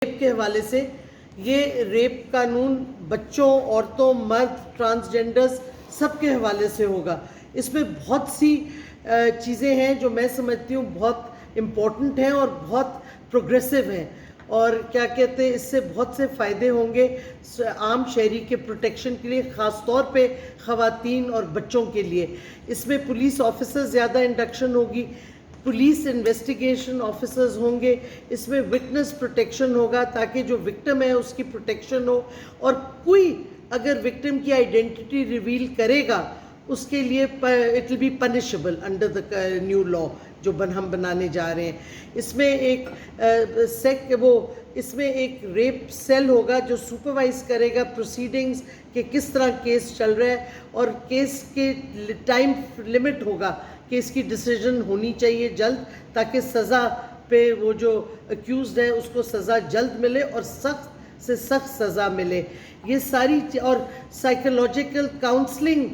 Rape کے حوالے سے یہ ریپ قانون بچوں، عورتوں، مرد، ٹرانسجینڈرز سب کے حوالے سے ہوگا. اس میں بہت سی چیزیں ہیں جو میں سمجھتی ہوں بہت امپورٹنٹ ہیں اور بہت پروگریسو ہیں، اور کیا کہتے ہیں اس سے بہت سے فائدے ہوں گے عام شہری کے پروٹیکشن کے لیے، خاص طور پہ خواتین اور بچوں کے لیے. اس میں پولیس آفیسر زیادہ انڈکشن ہوگی، پولیس انویسٹیگیشن آفیسرز ہوں گے، اس میں وٹنس پروٹیکشن ہوگا تاکہ جو وکٹم ہے اس کی پروٹیکشن ہو، اور کوئی اگر وکٹم کی آئیڈینٹی ریویل کرے گا اس کے لیے it will be punishable under the new law جو ہم بنانے جا رہے ہیں. اس میں اس میں ایک ریپ سیل ہوگا جو سپروائز کرے گا پروسیڈنگز کہ کس طرح کیس چل رہا ہے، اور کیس کے ٹائم لمٹ ہوگا کہ اس کی ڈیسیژن ہونی چاہیے جلد، تاکہ سزا پہ وہ جو اکیوزڈ ہے اس کو سزا جلد ملے اور سخت سے سخت سزا ملے. یہ ساری اور سائیکولوجیکل کاؤنسلنگ